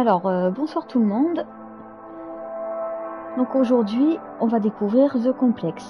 Alors, bonsoir tout le monde. Donc aujourd'hui, on va découvrir The Complexe.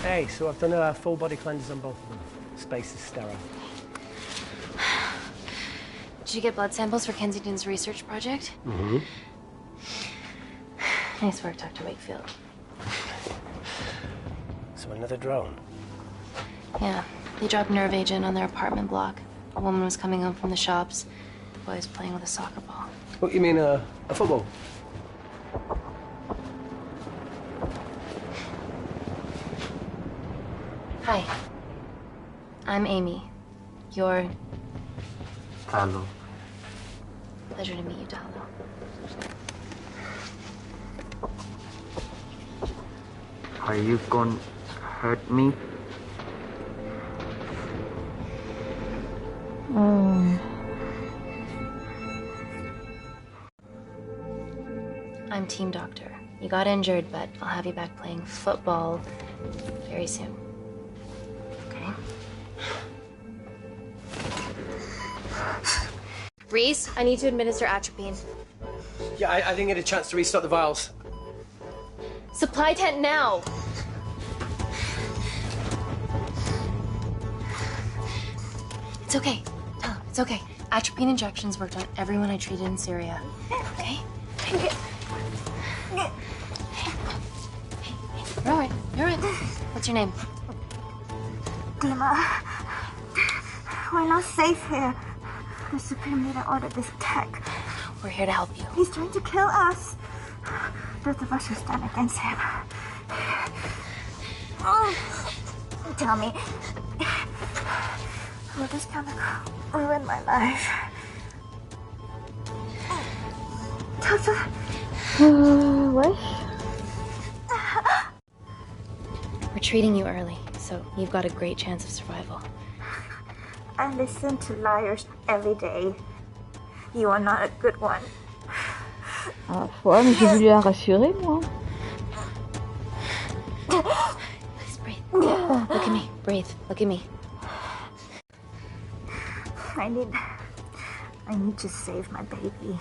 Hey, so I've done a full body cleanse on both of them. Space is sterile. Did you get blood samples for Kensington's research project? Mm-hmm. Nice work, Dr. Wakefield. So another drone? Yeah, they dropped nerve agent on their apartment block. A woman was coming home from the shops. The boy was playing with a soccer ball. What, you mean a football? Hi. I'm Amy. You're... Hello. Pleasure to meet you, Talo. Are you gonna hurt me? I'm team doctor. You got injured, but I'll have you back playing football very soon. Okay? Reese, I need to administer atropine. Yeah, I didn't get a chance to restock the vials. Supply tent now! It's okay. Tell him, it's okay. Atropine injections worked on everyone I treated in Syria. Okay? Hey, you're alright. You're alright. What's your name? Dima, we're not safe here. The Supreme Leader ordered this attack. We're here to help you. He's trying to kill us. Both of us will stand against him. Tell me, will this chemical ruin my life? Doctor? Ouais. We're treating you early, so you've got a great chance of survival. I listen to liars every day. You are not a good one. Ah, ouais, mais j'ai voulu la rassurer, moi. Please breathe. Look at me. Breathe. Look at me. I need to save my baby.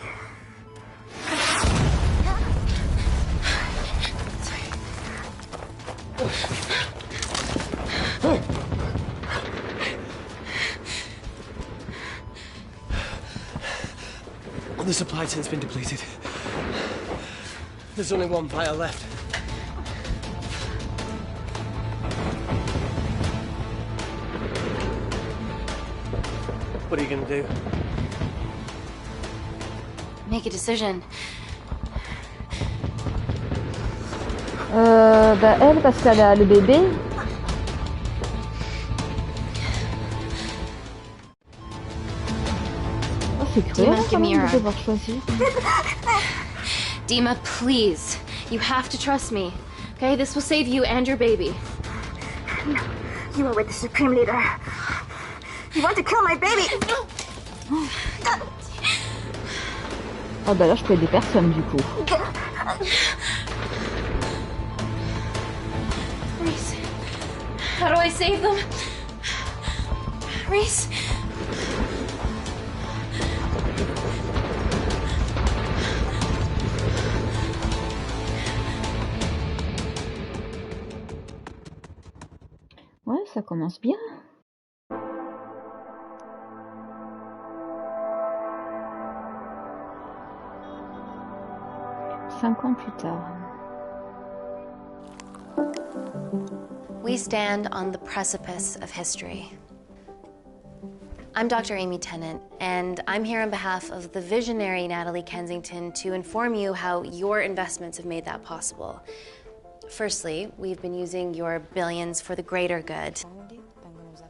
The supply tent's been depleted. There's only one vial left. What are you gonna do? Make a decision. Bah elle, parce qu'elle a le bébé. Oh, c'est cruel quand même de devoir choisir. Dima, please. You have to trust me. Okay, this will save you and your baby. You are with the Supreme Leader. You want to kill my baby? Ah bah là, je peux aider personne du coup. Reese, how do I save them? Reese? Ouais, ça commence bien. Cinq ans plus tard. We stand on the precipice of history. I'm Dr. Amy Tennant, and I'm here on behalf of the visionary Natalie Kensington to inform you how your investments have made that possible. Firstly, we've been using your billions for the greater good.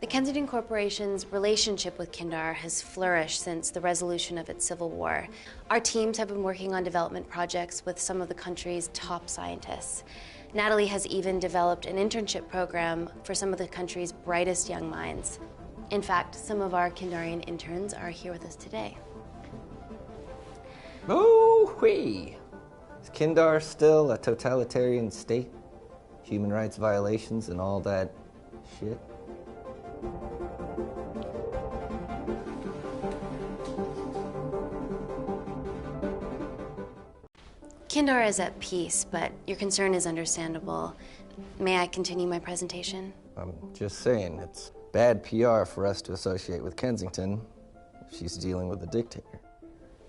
The Kensington Corporation's relationship with Kindar has flourished since the resolution of its civil war. Our teams have been working on development projects with some of the country's top scientists. Natalie has even developed an internship program for some of the country's brightest young minds. In fact, some of our Kindarian interns are here with us today. Ooh-wee! Is Kindar still a totalitarian state? Human rights violations and all that shit? Kindar is at peace, but your concern is understandable. May I continue my presentation? I'm just saying, it's bad PR for us to associate with Kensington if she's dealing with a dictator.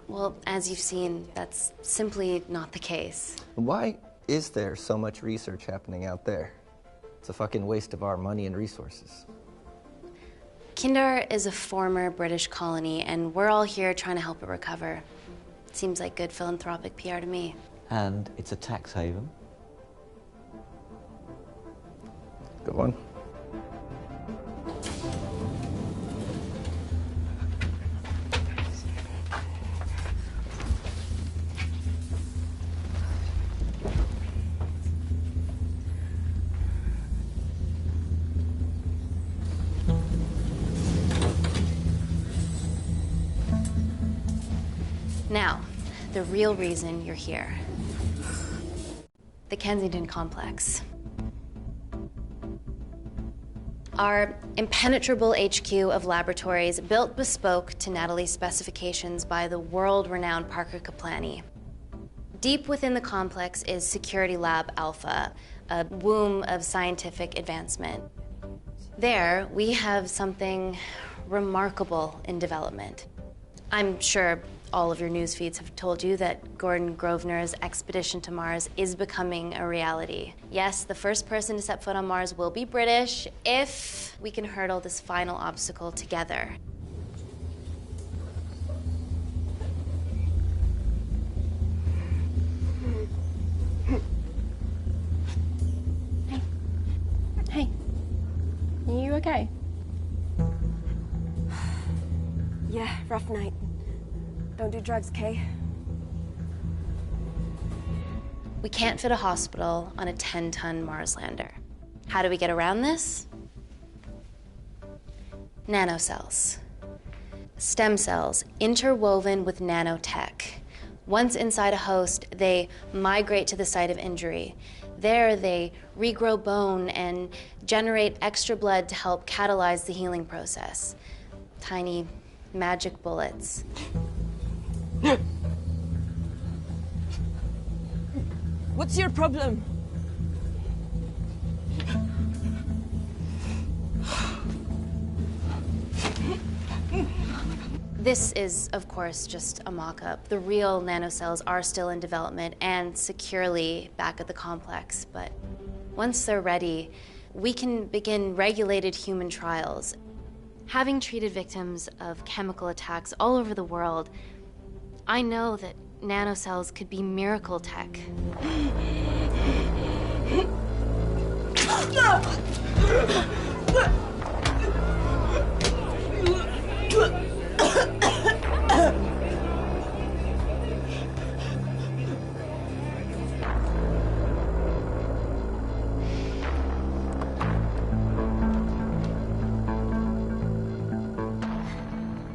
Well, as you've seen, that's simply not the case. Why is there so much research happening out there? It's a fucking waste of our money and resources. Kindar is a former British colony, and we're all here trying to help it recover. Seems like good philanthropic PR to me. And it's a tax haven. Good one. Now, the real reason you're here. The Kensington complex. Our impenetrable HQ of laboratories built bespoke to Natalie's specifications by the world-renowned Parker Kaplani. Deep within the complex is Security Lab Alpha, a womb of scientific advancement. There, we have something remarkable in development. I'm sure all of your news feeds have told you that Gordon Grosvenor's expedition to Mars is becoming a reality. Yes, the first person to set foot on Mars will be British if we can hurdle this final obstacle together. Hey. Are you okay? Yeah, rough night. Don't do drugs, Kay. We can't fit a hospital on a 10-ton Mars lander. How do we get around this? Nanocells. Stem cells interwoven with nanotech. Once inside a host, they migrate to the site of injury. There, they regrow bone and generate extra blood to help catalyze the healing process. Tiny magic bullets. What's your problem? This is, of course, just a mock-up. The real nanocells are still in development and securely back at the complex, but once they're ready, we can begin regulated human trials. Having treated victims of chemical attacks all over the world, I know that nanocells could be miracle tech.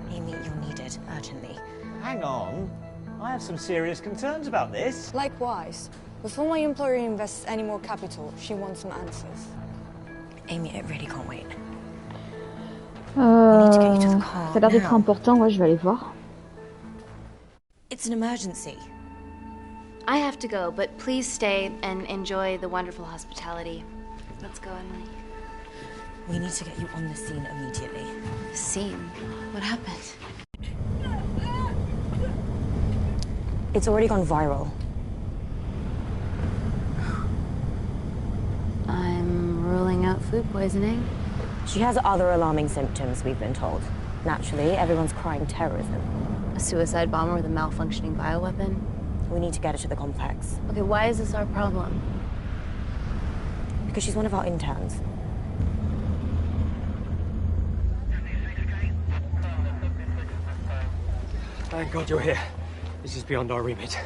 Amy, you're needed urgently. Hang on. I have some serious concerns about this. Likewise. Before my employer invests any more capital, she wants some answers. Amy, it really can't wait. Ça a l'air d'être important, ouais, je vais aller voir. It's an emergency. I have to go, but please stay and enjoy the wonderful hospitality. Let's go, Emily. We need to get you on the scene immediately. The scene? What happened? It's already gone viral. I'm ruling out food poisoning. She has other alarming symptoms, we've been told. Naturally, everyone's crying terrorism. A suicide bomber with a malfunctioning bioweapon? We need to get her to the complex. Okay, why is this our problem? Because she's one of our interns. Thank God you're here. This is beyond our remit.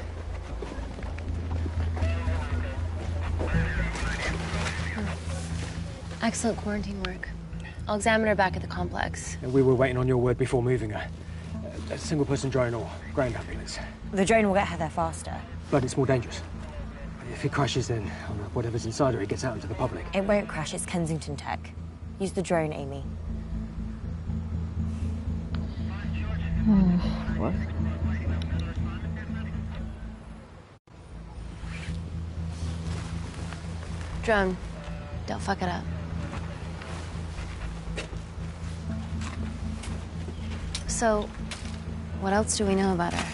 Excellent quarantine work. I'll examine her back at the complex. And we were waiting on your word before moving her. A single-person drone or ground ambulance. The drone will get her there faster. But it's more dangerous. If it crashes, then whatever's inside her, it gets out into the public. It won't crash, it's Kensington tech. Use the drone, Amy. What? Drone, don't fuck it up. So, what else do we know about her?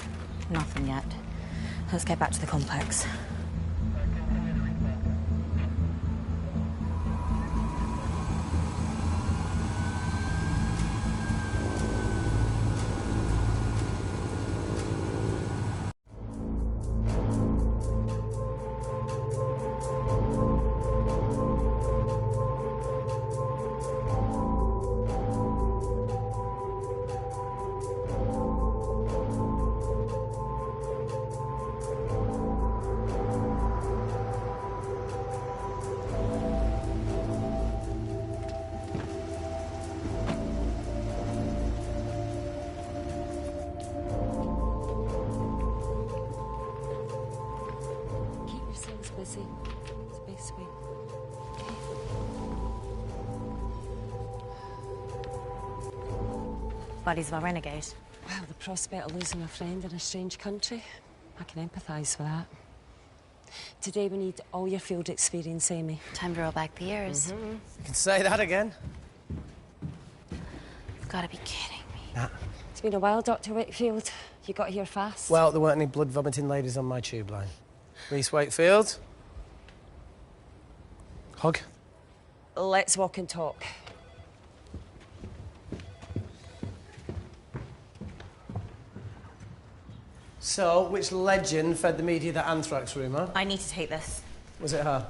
Nothing yet. Let's get back to the complex. Busy. It's a big sweet. Buddies of our renegade. Well, the prospect of losing a friend in a strange country, I can empathise with that. Today we need all your field experience, Amy. Time to roll back the years. You can say that again. You've got to be kidding me. Nah. It's been a while, Dr. Wakefield. You got here fast. Well, there weren't any blood-vomiting ladies on my tube line. Reese Wakefield. Hug. Let's walk and talk. So, which legend fed the media that anthrax rumour? I need to take this. Was it her?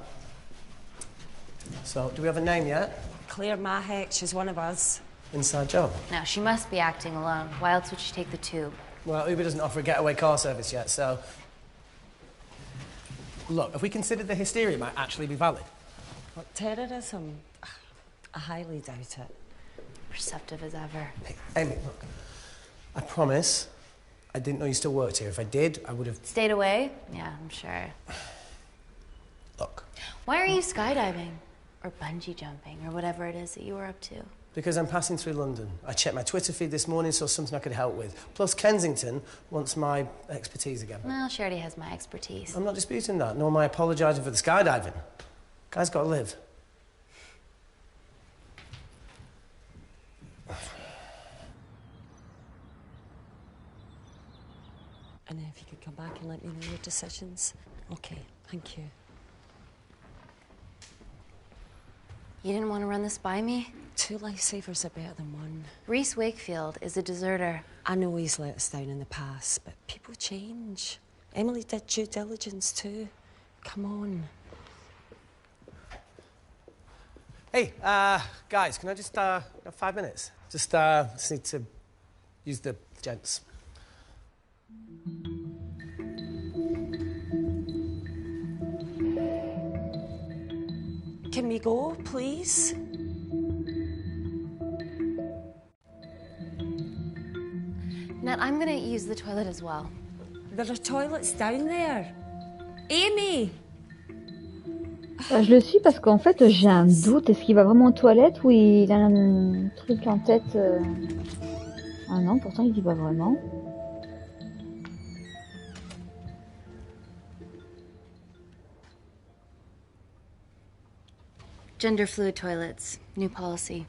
So, do we have a name yet? Claire Mahek, she's one of us. Inside job. Now, she must be acting alone. Why else would she take the tube? Well, Uber doesn't offer a getaway car service yet, so... Look, if we consider the hysteria might actually be valid. What, terrorism? I highly doubt it. Perceptive as ever. Hey, Amy, look. I promise I didn't know you still worked here. If I did, I would have... Stayed away? Yeah, I'm sure. Look. Why are you skydiving? Or bungee jumping, or whatever it is that you were up to? Because I'm passing through London. I checked my Twitter feed this morning, saw something I could help with. Plus, Kensington wants my expertise again. Well, she already has my expertise. I'm not disputing that, nor am I apologising for the skydiving. Guy's got to live. And if you could come back and let me know your decisions. Okay, thank you. You didn't want to run this by me? 2 lifesavers are better than 1. Reese Wakefield is a deserter. I know he's let us down in the past, but people change. Emily did due diligence too. Come on. Hey, guys, can I just, have 5 minutes? Just need to use the gents. Can we go, please? Nat, I'm gonna use the toilet as well. There are toilets down there. Amy! Je le suis parce qu'en fait j'ai un doute, est-ce qu'il va vraiment aux toilettes ou il a un truc en tête Ah non, pourtant il dit pas vraiment. Gender fluid toilets, new policy.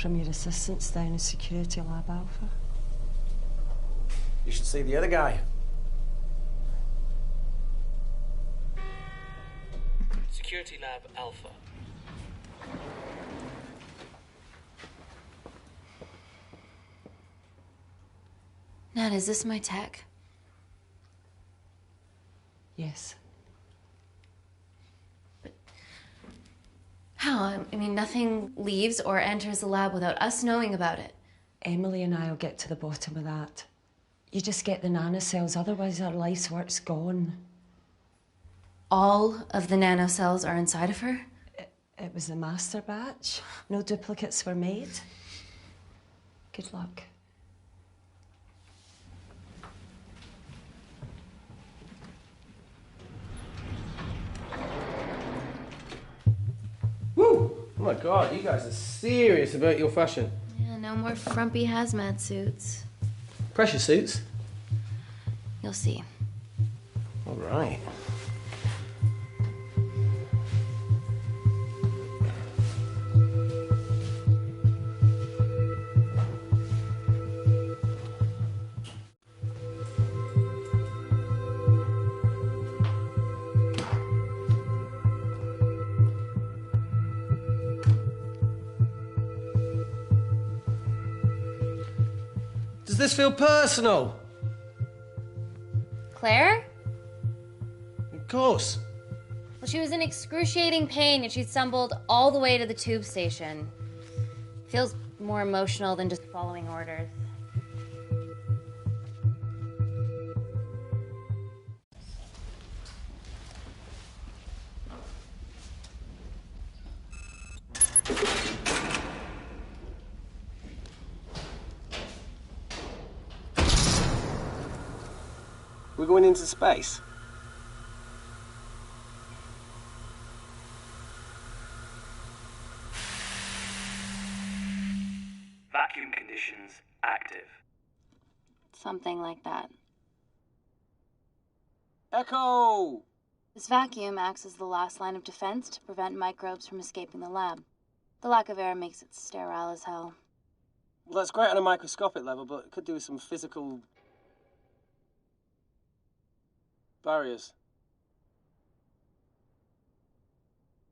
from your assistants down in Security Lab Alpha. You should see the other guy. Security Lab Alpha. Nat, is this my tech? Yes. How? I mean, nothing leaves or enters the lab without us knowing about it. Emily and I will get to the bottom of that. You just get the nanocells, otherwise our life's work's gone. All of the nanocells are inside of her? It was a master batch. No duplicates were made. Good luck. Woo! Oh my God, you guys are serious about your fashion. Yeah, no more frumpy hazmat suits. Pressure suits? You'll see. All right. Does this feel personal? Claire? Of course. Well, she was in excruciating pain and she stumbled all the way to the tube station. Feels more emotional than just following orders. We're going into space. Vacuum conditions active. Something like that. Echo! This vacuum acts as the last line of defense to prevent microbes from escaping the lab. The lack of air makes it sterile as hell. Well, that's great on a microscopic level, but it could do with some physical barriers.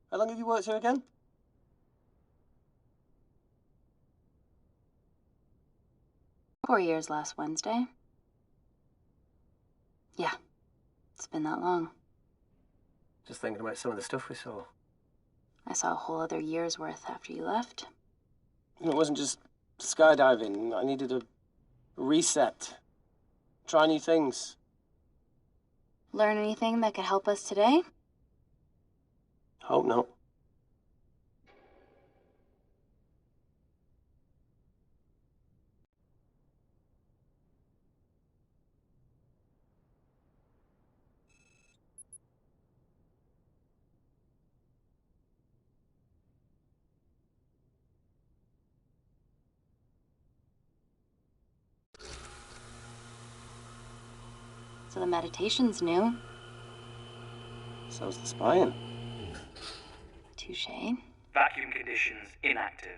How long have you worked here again? Four years last Wednesday. Yeah, it's been that long. Just thinking about some of the stuff we saw. I saw a whole other year's worth after you left. It wasn't just skydiving. I needed a reset. Try new things. Learn anything that could help us today? Hope not. So the meditation's new. So's the spying. Touché. Vacuum conditions inactive.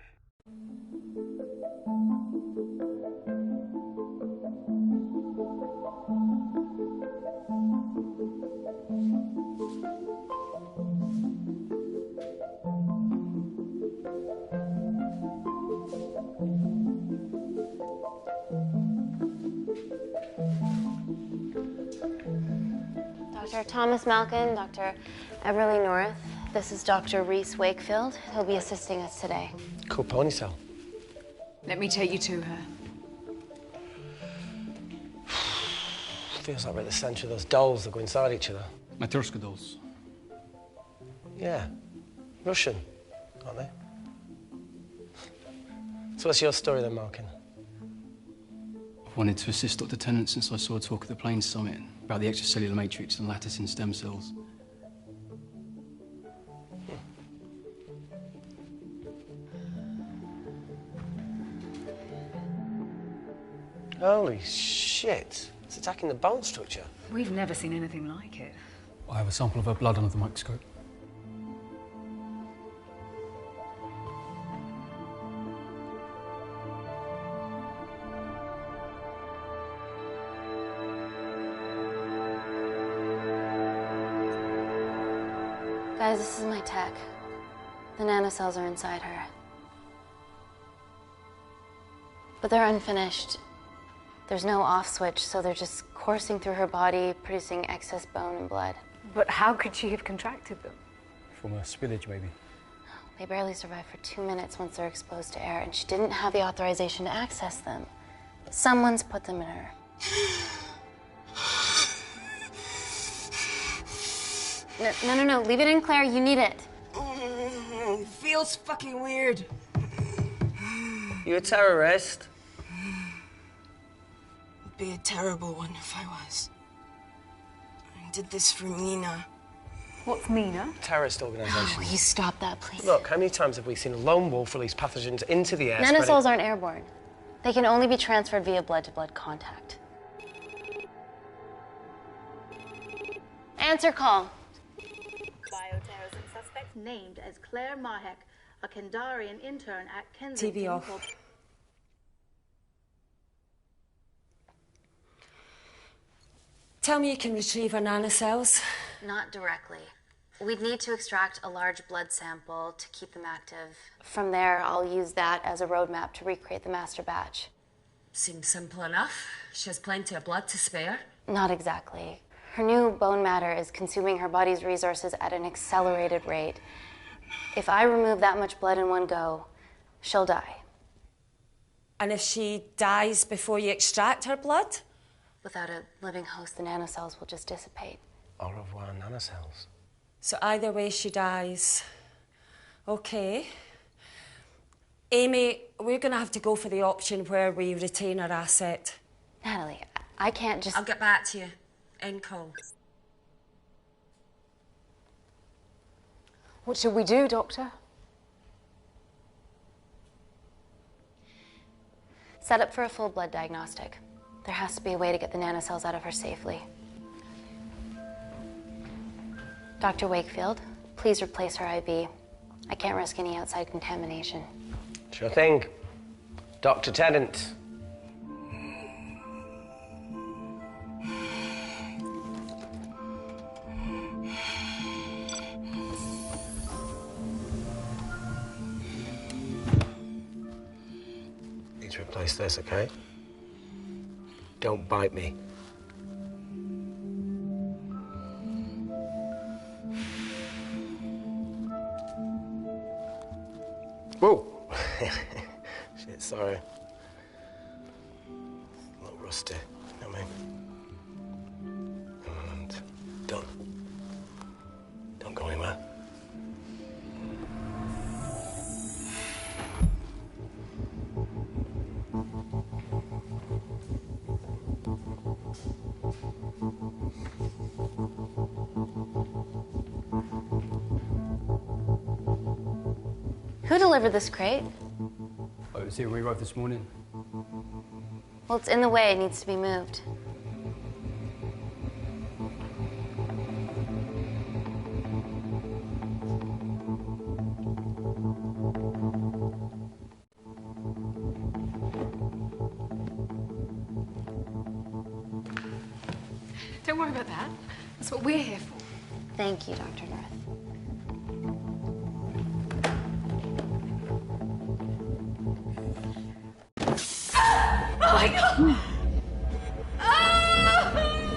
Dr. Thomas Malkin, Dr. Everly North. This is Dr. Reese Wakefield. He'll be assisting us today. Cool ponytail. Let me take you to her. Feels like we're at the centre of those dolls that go inside each other. Matryoshka dolls. Yeah. Russian, aren't they? So what's your story then, Malkin? I've wanted to assist Dr. Tennant since I saw a talk at the Plains Summit about the extracellular matrix and lattice in stem cells. Holy shit. It's attacking the bone structure. We've never seen anything like it. I have a sample of her blood under the microscope. Guys, this is my tech. The nanocells are inside her. But they're unfinished. There's no off switch, so they're just coursing through her body, producing excess bone and blood. But how could she have contracted them? From a spillage, maybe. They barely survive for 2 minutes once they're exposed to air, and she didn't have the authorization to access them. Someone's put them in her. No. Leave it in, Claire. You need it. Feels fucking weird. You a terrorist? Would be a terrible one if I was. I did this for Mina. What's Mina? Terrorist organisation. Will you stop that, please? Look, how many times have we seen a lone wolf release pathogens into the air? Nanocells aren't airborne. They can only be transferred via blood-to-blood contact. Answer call. Bioterrorism suspect named as Claire Mahek, a Kandarian intern at Kensington. TV off. Tell me you can retrieve her nanocells. Not directly. We'd need to extract a large blood sample to keep them active. From there, I'll use that as a roadmap to recreate the master batch. Seems simple enough. She has plenty of blood to spare. Not exactly. Her new bone matter is consuming her body's resources at an accelerated rate. If I remove that much blood in one go, she'll die. And if she dies before you extract her blood? Without a living host, the nanocells will just dissipate. Au revoir, nanocells. So either way, she dies. Okay. Amy, we're going to have to go for the option where we retain our asset. Natalie, I can't just... I'll get back to you. End call. What should we do, Doctor? Set up for a full blood diagnostic. There has to be a way to get the nanocells out of her safely. Dr. Wakefield, please replace her IV. I can't risk any outside contamination. Sure thing. Dr. Tennant. Need to replace this, okay? Don't bite me. Whoa! Shit, sorry. A little rusty, you know what I mean? And don't go anywhere. Who delivered this crate? Oh, it was here when we arrived this morning. Well, it's in the way. It needs to be moved. Don't worry about that. That's what we're here for. Thank you, Dr. North. Oh my God!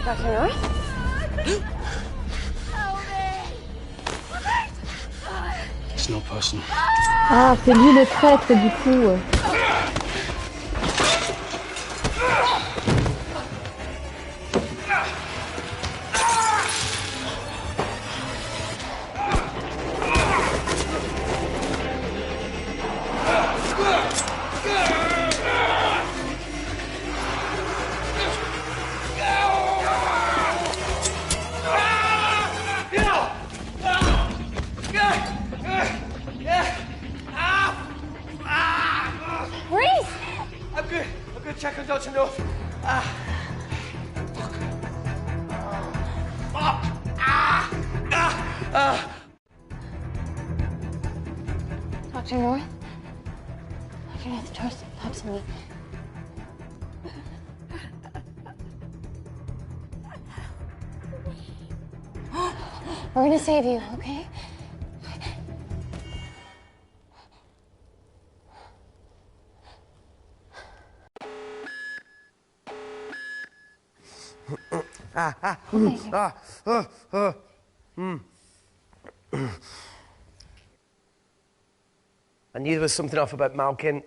Dr. North? It's not personal. Ah, c'est lui le traître du coup. Check on Dr. North. Dr. North? Dr. North, talk to me. We're gonna save you, okay? I knew there was something off about Malkin.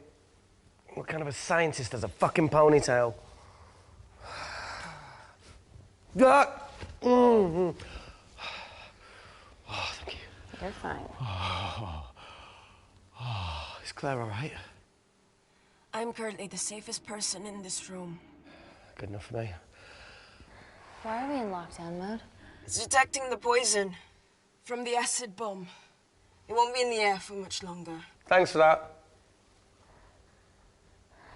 What kind of a scientist has a fucking ponytail? Ah! Oh, thank you. You're fine. Is Claire all right? I'm currently the safest person in this room. Good enough for me. Why are we in lockdown mode? It's detecting the poison from the acid bomb. It won't be in the air for much longer. Thanks for that.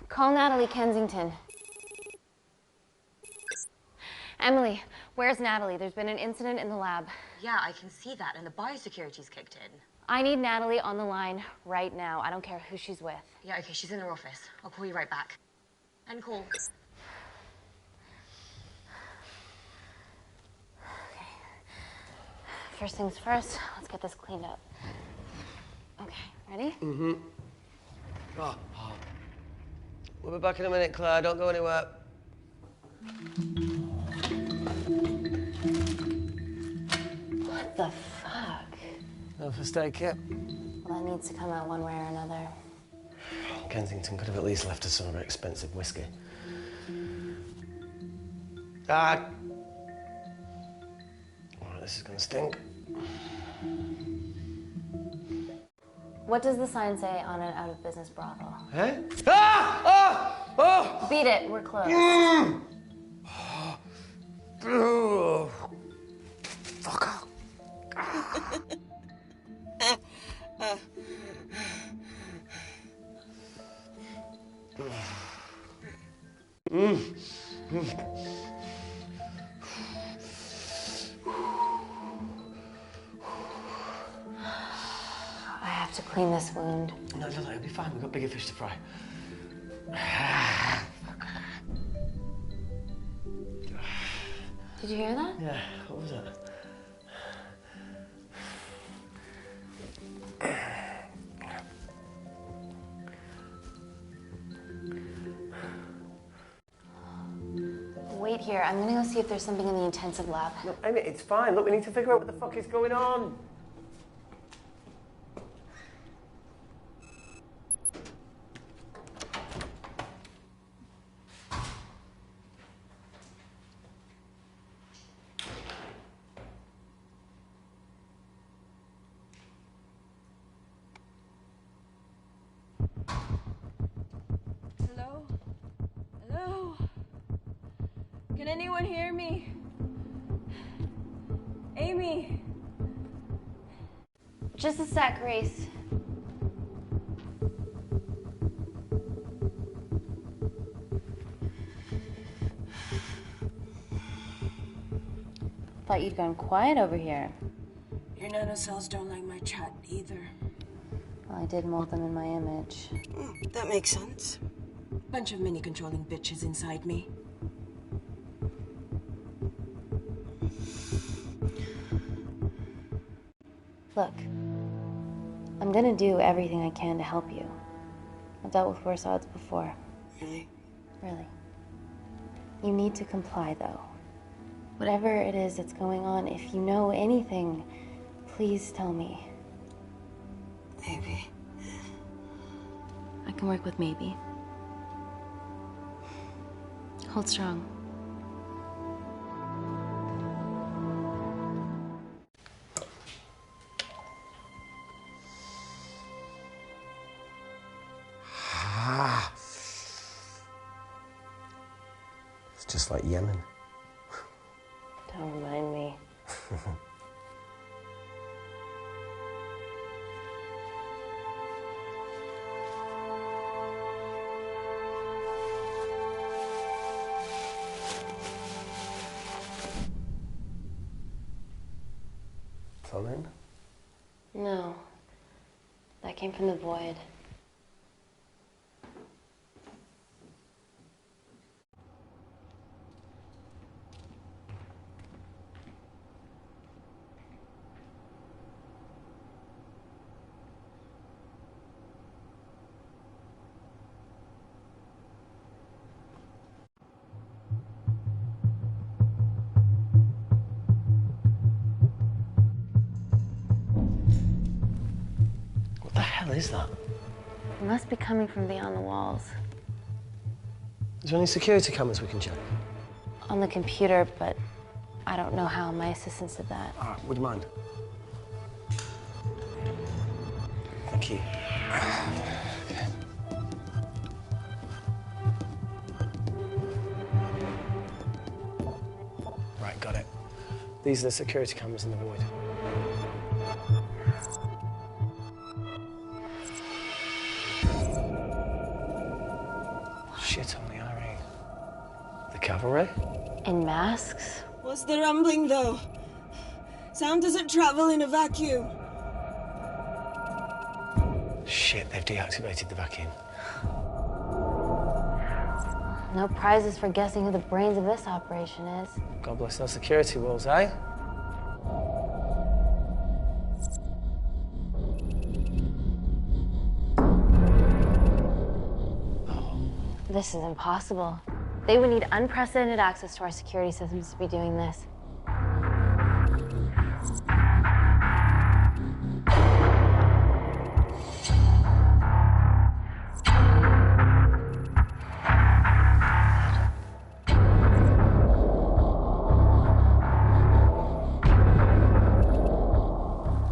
Call Natalie Kensington. Emily, where's Natalie? There's been an incident in the lab. Yeah, I can see that, and the biosecurity's kicked in. I need Natalie on the line right now. I don't care who she's with. Yeah, okay, she's in her office. I'll call you right back. End call. Okay. First things first, let's get this cleaned up. Okay, ready? Mm-hmm. Oh. We'll be back in a minute, Claire. Don't go anywhere. What the fuck? No first aid kit. Well, that needs to come out one way or another. Kensington could have at least left us some of her expensive whiskey. Ah! Oh, this is gonna stink. What does the sign say on an out-of-business brothel? Eh? Ah! Oh! Oh! Beat it, we're closed. Oh. Fuck off. I have to clean this wound. No, it'll be fine. We've got bigger fish to fry. Did you hear that? Yeah, what was that? Wait here. I'm gonna go see if there's something in the intensive lab. No, Amy, it's fine. Look, we need to figure out what the fuck is going on. Hello? Hello? Can anyone hear me? Amy? Just a sec, Grace. Thought you'd gone quiet over here. Your nanocells don't like my chat either. Well, I did mold them in my image. That makes sense. Bunch of mini-controlling bitches inside me. Look, I'm gonna do everything I can to help you. I've dealt with worse odds before. Really? Really. You need to comply, though. Whatever it is that's going on, if you know anything, please tell me. Maybe. I can work with maybe. Hold strong. It's just like Yemen. Don't remind me. Phone in? No. That came from the void. hell is that? It must be coming from beyond the walls. Is there any security cameras we can check? On the computer, but I don't know how. My assistants did that. All right, would you mind? Thank you. Okay. Right, got it. These are the security cameras in the void. Shit on the RE. The cavalry? In masks? What's the rumbling, though? Sound doesn't travel in a vacuum. Shit, they've deactivated the vacuum. No prizes for guessing who the brains of this operation is. God bless those security walls, eh? This is impossible. They would need unprecedented access to our security systems to be doing this.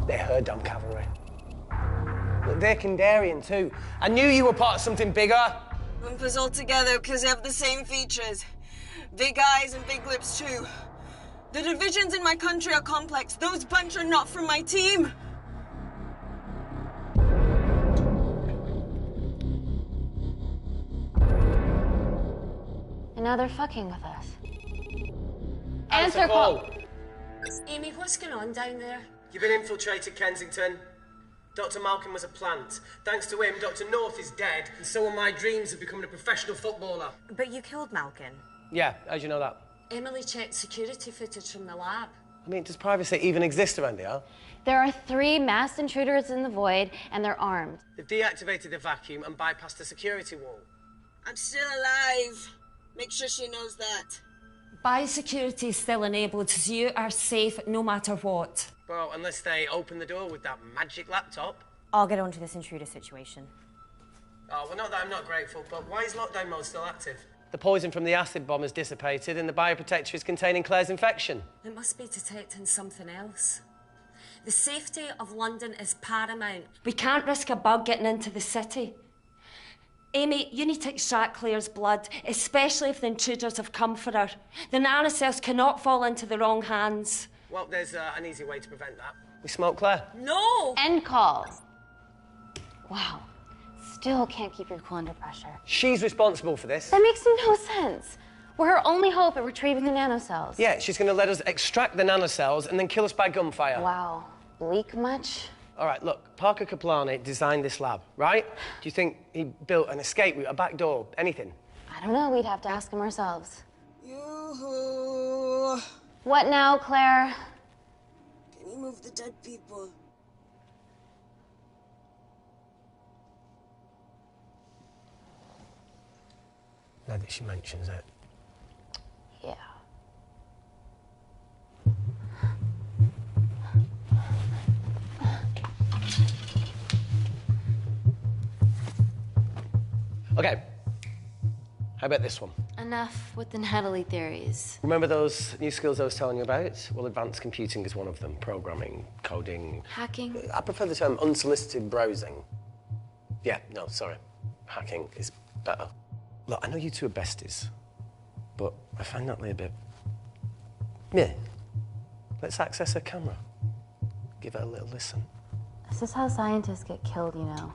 They're her damn cavalry. Look, they're Kandarian too. I knew you were part of something bigger. Lumpers all together because they have the same features. Big eyes and big lips, too. The divisions in my country are complex. Those bunch are not from my team. And now they're fucking with us. Answer call. Amy, what's going on down there? You've been infiltrated, Kensington. Dr. Malcolm was a plant. Thanks to him, Dr. North is dead, and so are my dreams of becoming a professional footballer. But you killed Malcolm. Yeah, how'd you know that? Emily checked security footage from the lab. I mean, does privacy even exist around here? There are 3 masked intruders in the void, and they're armed. They've deactivated the vacuum and bypassed the security wall. I'm still alive. Make sure she knows that. Biosecurity is still enabled, so you are safe no matter what. Well, unless they open the door with that magic laptop. I'll get onto this intruder situation. Oh, well, not that I'm not grateful, but why is lockdown mode still active? The poison from the acid bomb has dissipated and the bioprotector is containing Claire's infection. It must be detecting something else. The safety of London is paramount. We can't risk a bug getting into the city. Amy, you need to extract Claire's blood, especially if the intruders have come for her. The nanocells cannot fall into the wrong hands. Well, there's an easy way to prevent that. We smoke Claire. No! End call. Wow. Still can't keep your cool under pressure. She's responsible for this. That makes no sense. We're her only hope at retrieving the nanocells. Yeah, she's going to let us extract the nanocells and then kill us by gunfire. Wow. Bleak much? All right, look, Parker Kaplani designed this lab, right? Do you think he built an escape route, a back door, anything? I don't know. We'd have to ask him ourselves. Yoo-hoo. What now, Claire? Can you move the dead people? Now that she mentions it. Yeah. Okay. How about this one? Enough with the Natalie theories. Remember those new skills I was telling you about? Well, advanced computing is one of them. Programming, coding. Hacking? I prefer the term unsolicited browsing. Yeah, no, sorry. Hacking is better. Look, I know you two are besties, but I find Natalie a bit... Yeah. Let's access her camera. Give her a little listen. This is how scientists get killed, you know.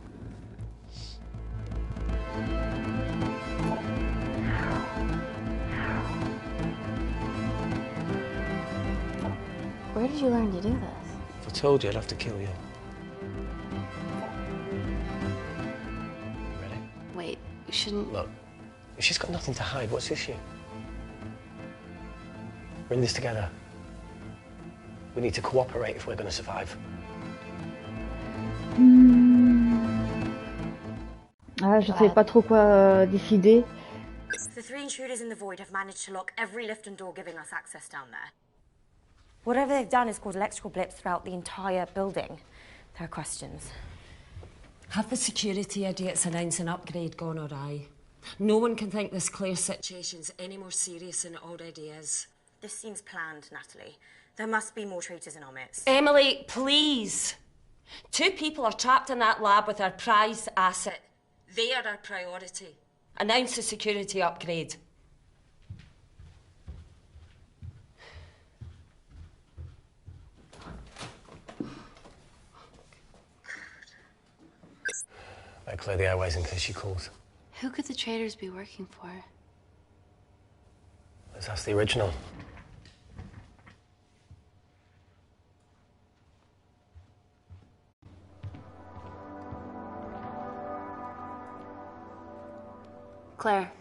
Where did you learn to do this? If I told you, I'd have to kill you. Ready? Wait, we shouldn't... Look, if she's got nothing to hide, what's the issue? We're in this together. We need to cooperate if we're going to survive. Ah, je sais pas trop quoi décider. The 3 intruders in the void have managed to lock every lift and door giving us access down there. Whatever they've done has caused electrical blips throughout the entire building. There are questions. Have the security idiots announce an upgrade gone awry? No one can think this Claire situation's any more serious than it already is. This seems planned, Natalie. There must be more traitors in our midst. Emily, please. 2 people are trapped in that lab with our prized asset. They are our priority. Announce the security upgrade. Better clear the airways in case she calls. Who could the traitors be working for? Let's ask the original. Claire,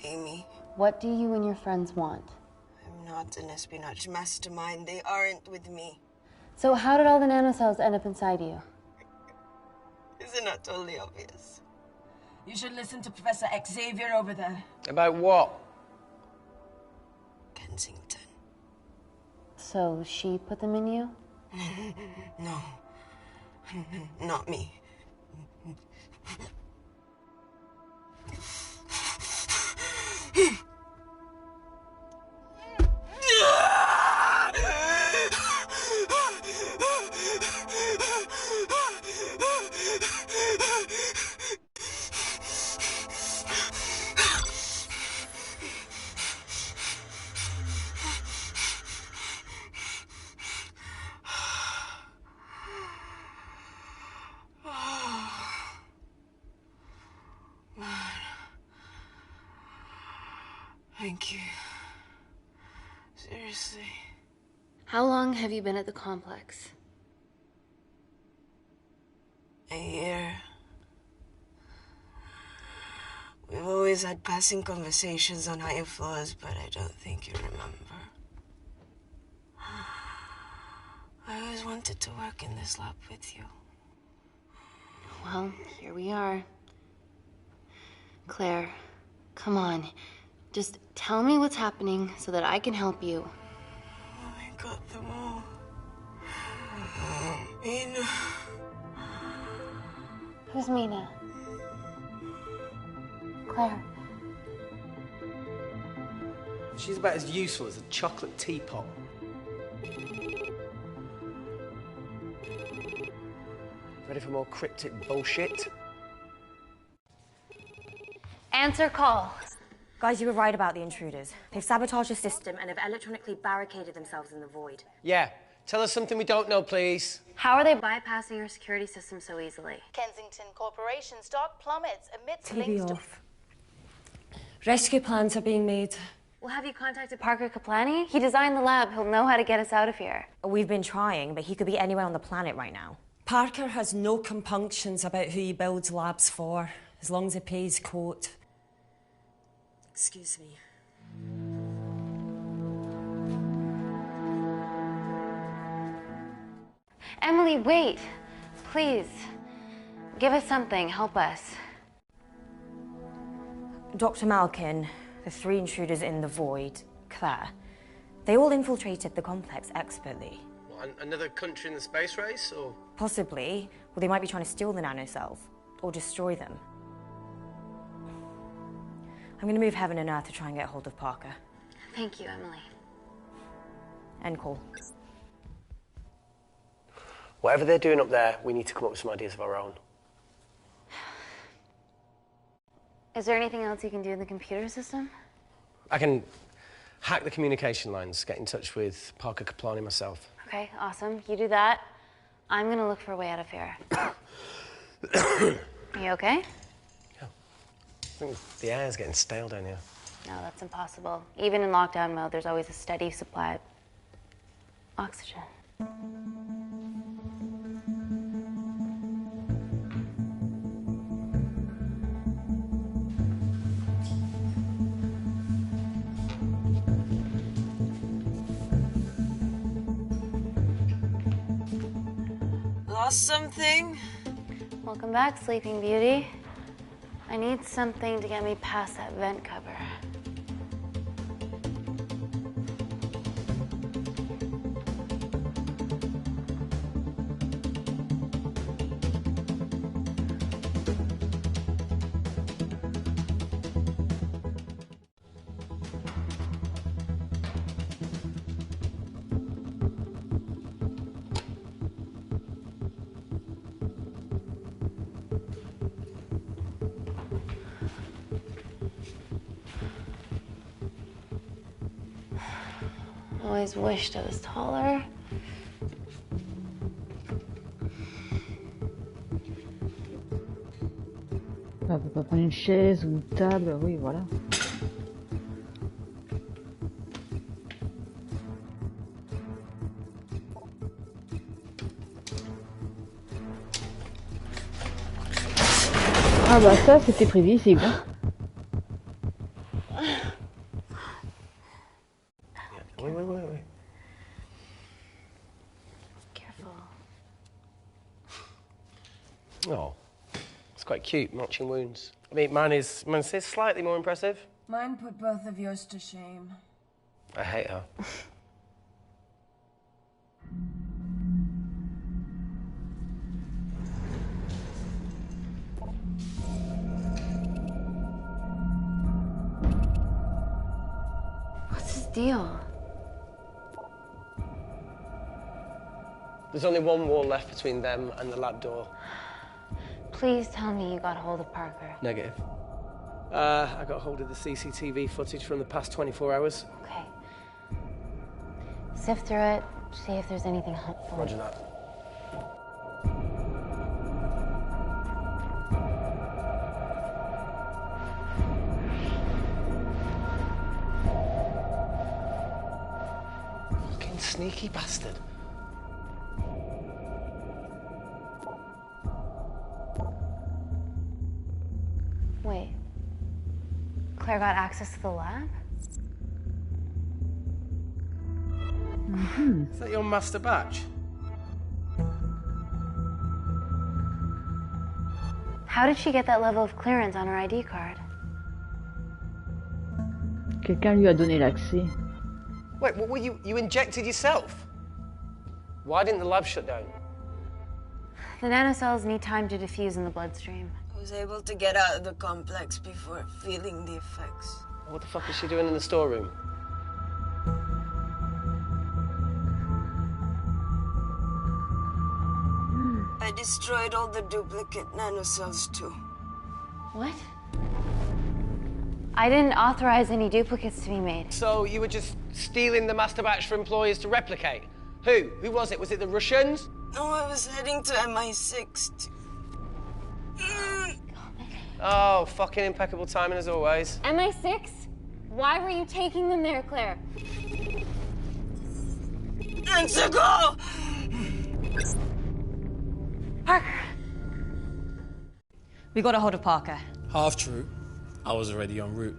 Amy, what do you and your friends want? I'm not an espionage mastermind. They aren't with me. So how did all the nanocells end up inside you? Is it not totally obvious? You should listen to Professor Xavier over there. About what? Kensington. So she put them in you? No. Not me. Thank you. Seriously. How long have you been at the complex? A year. We've always had passing conversations on higher floors, but I don't think you remember. I always wanted to work in this lab with you. Well, here we are. Claire, come on. Just tell me what's happening so that I can help you. I got them all. Mina. Who's Mina? Claire. She's about as useful as a chocolate teapot. Ready for more cryptic bullshit? Answer call. Guys, you were right about the intruders. They've sabotaged the system and have electronically barricaded themselves in the void. Yeah. Tell us something we don't know, please. How are they bypassing our security system so easily? Kensington Corporation's stock plummets amidst TV links to... off. Rescue plans are being made. Well, have you contacted Parker Kaplani? He designed the lab. He'll know how to get us out of here. We've been trying, but he could be anywhere on the planet right now. Parker has no compunctions about who he builds labs for, as long as he pays quote. Excuse me. Emily, wait. Please. Give us something. Help us. Dr. Malkin, the 3 intruders in the void, Claire, they all infiltrated the complex expertly. What, another country in the space race, or...? Possibly. Well, they might be trying to steal the nanocells, or destroy them. I'm going to move heaven and earth to try and get hold of Parker. Thank you, Emily. End call. Whatever they're doing up there, we need to come up with some ideas of our own. Is there anything else you can do in the computer system? I can hack the communication lines, get in touch with Parker Kaplani myself. Okay, awesome. You do that. I'm gonna look for a way out of here. You okay? Yeah. I think the air's getting stale down here. No, that's impossible. Even in lockdown mode, there's always a steady supply of oxygen. Lost something? Welcome back, Sleeping Beauty. I need something to get me past that vent cover. Always wished I was taller. On peut pas prendre une chaise ou une table, oui, voilà. Ah bah ça, c'était prévisible. Wait. Careful. Oh, it's quite cute, matching wounds. I mean, mine's slightly more impressive. Mine put both of yours to shame. I hate her. What's his deal? There's only one wall left between them and the lab door. Please tell me you got hold of Parker. Negative. I got hold of the CCTV footage from the past 24 hours. Okay. Sift through it, see if there's anything helpful. Roger that. Fucking sneaky bastard. Wait. Claire got access to the lab? Is that your master batch? How did she get that level of clearance on her ID card? Quelqu'un lui a donné l'accès. Wait, what were you injected yourself? Why didn't the lab shut down? The nanocells need time to diffuse in the bloodstream. I was able to get out of the complex before feeling the effects. What the fuck is she doing in the storeroom? I destroyed all the duplicate nanocells too. What? I didn't authorize any duplicates to be made. So you were just stealing the master batch for employers to replicate? Who? Who was it? Was it the Russians? No, I was heading to MI6 Oh, fucking impeccable timing as always. MI6? Why were you taking them there, Claire? Let's go! Parker! We got a hold of Parker. Half true. I was already en route.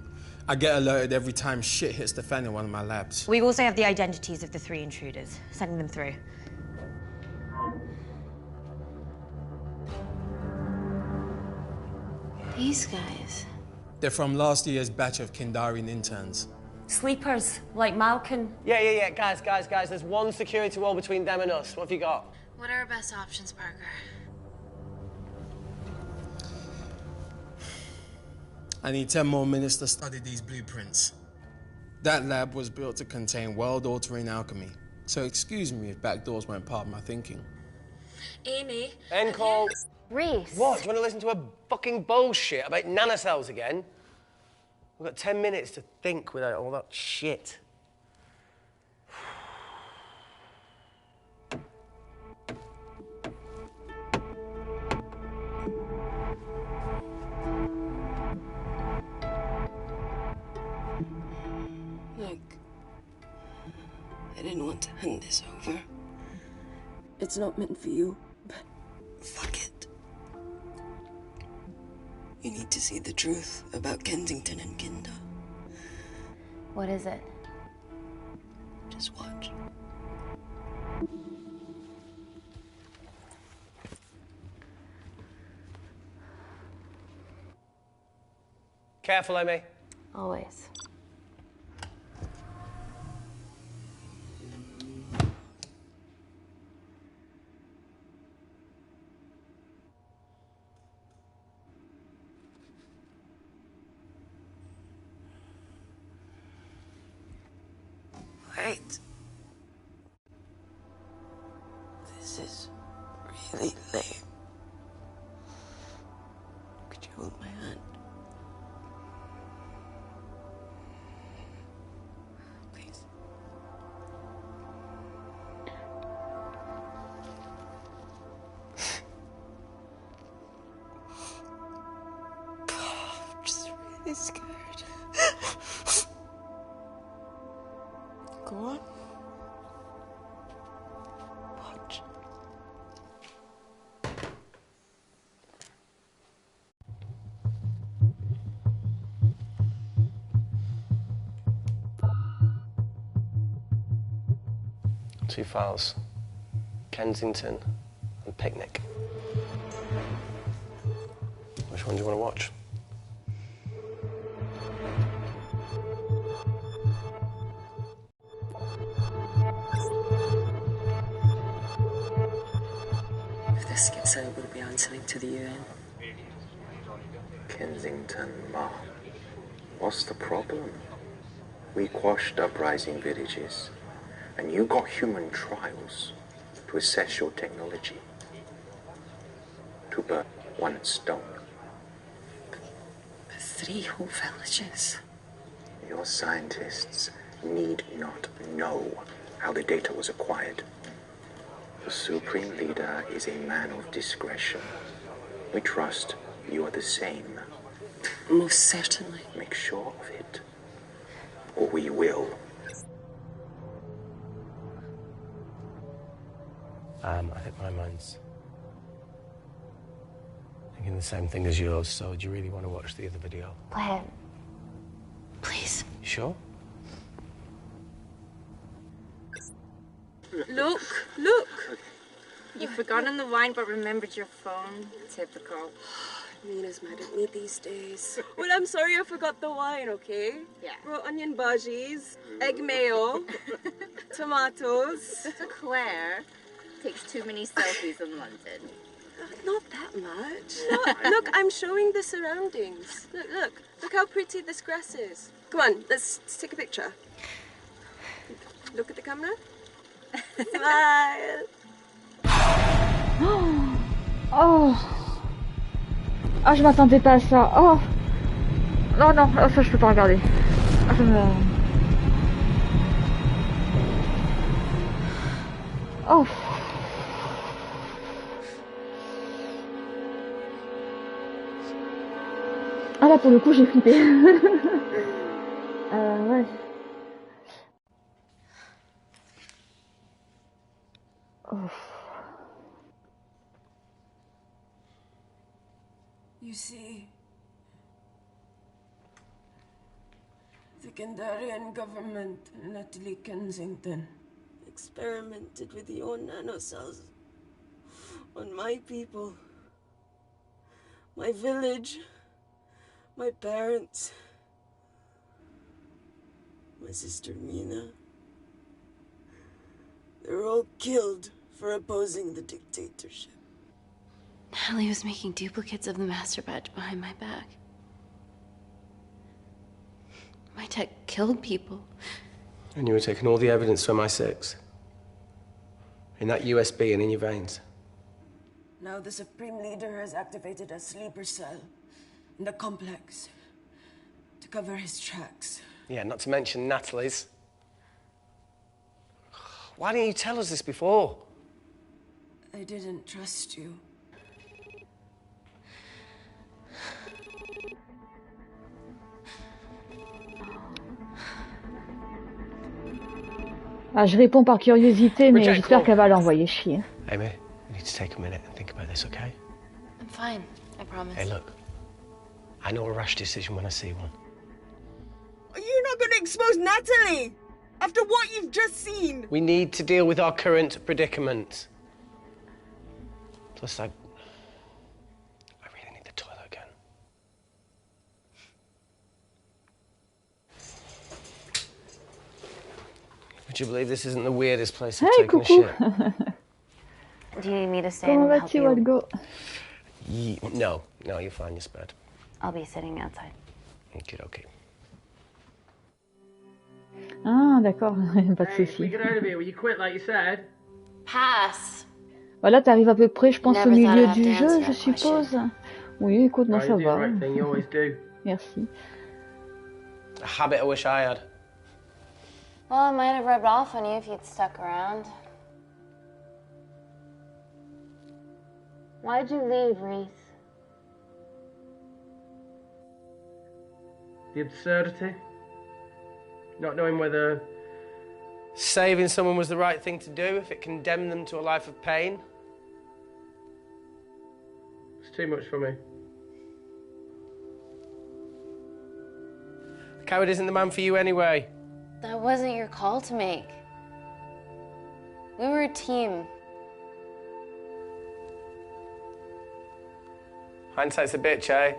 I get alerted every time shit hits the fan in one of my labs. We also have the identities of the 3 intruders. Sending them through. These guys. They're from last year's batch of Kindarian interns. Sleepers, like Malkin. Yeah. Guys. There's one security wall between them and us. What have you got? What are our best options, Parker? I need 10 more minutes to study these blueprints. That lab was built to contain world-altering alchemy. So excuse me if backdoors weren't part of my thinking. Amy. End call. Reese. What? Do you want to listen to a fucking bullshit about nanocells again? We've got 10 minutes to think without all that shit. Look, I didn't want to hand this over. It's not meant for you, but fuck it. You need to see the truth about Kensington and Kinder. What is it? Just watch. Careful, Amy. Always. Wait. This is really lame. Could you hold my hand? Please. really scared. Go on. Watch. Two files. Kensington and Picnic. Which one do you want to watch? If this gets out, we'll be answering to the UN. Kensington, Ma. What's the problem? We quashed uprising villages, and you got human trials to assess your technology. To burn one stone. But 3 whole villages. Your scientists need not know how the data was acquired. The Supreme Leader is a man of discretion. We trust you are the same. Most certainly. Make sure of it, or we will. I think my mind's thinking the same thing as yours, so do you really want to watch the other video? Go ahead. Please. You sure? Look, look. You've forgotten the wine but remembered your phone. Typical. Mina's mad at me these days. Well, I'm sorry I forgot the wine, okay? Yeah. Raw onion bhajis, egg mayo, tomatoes. Claire takes too many selfies in London. Not that much. Look, I'm showing the surroundings. Look how pretty this grass is. Come on, let's take a picture. Look at the camera. Smile. Oh. Ah, je m'attendais pas à ça. Oh. Non, non, oh, ça je peux pas regarder. Ah, ça me... Oh. Ah là, pour le coup, j'ai flippé. Ouais. Oh. You see, the Kandarian government and Natalie Kensington experimented with the own nanocells on my people, my village, my parents, my sister Mina. They were all killed for opposing the dictatorship. Natalie was making duplicates of the master batch behind my back. My tech killed people. And you were taking all the evidence from MI6? In that USB and in your veins? Now the Supreme Leader has activated a sleeper cell in the complex to cover his tracks. Yeah, not to mention Natalie's. Why didn't you tell us this before? I didn't trust you. Ah, je réponds par curiosité, mais j'espère qu'elle va l'envoyer chier. Amy, we need to take a minute and think about this, okay? I'm fine, I promise. Hey, look. I know a rash decision when I see one. You're not going to expose Natalie after what you've just seen. We need to deal with our current predicament. Plus, I really need the toilet again. Would you believe this isn't the weirdest place I've taken a shit? Do you need me to stay Comment and help vas-tu, you? Walgo? No, you're fine, you're spared. I'll be sitting outside. Okay. Ah, d'accord, pas de soucis. We get out of here, will you quit like you said? Pass. Voilà, t'arrives à peu près, je pense, au Never thought milieu I'd have du to jeu, answer je that suppose. Oui, écoute, moi Oh, ça you do the va. right thing, you always do. Merci. A habit I wish I had. Well, it might have rubbed off on you if you'd stuck around. Why'd you leave, Reese? The absurdity. Not knowing whether saving someone was the right thing to do, if it condemned them to a life of pain. It's too much for me. A coward isn't the man for you anyway. That wasn't your call to make. We were a team. Hindsight's a bitch, eh?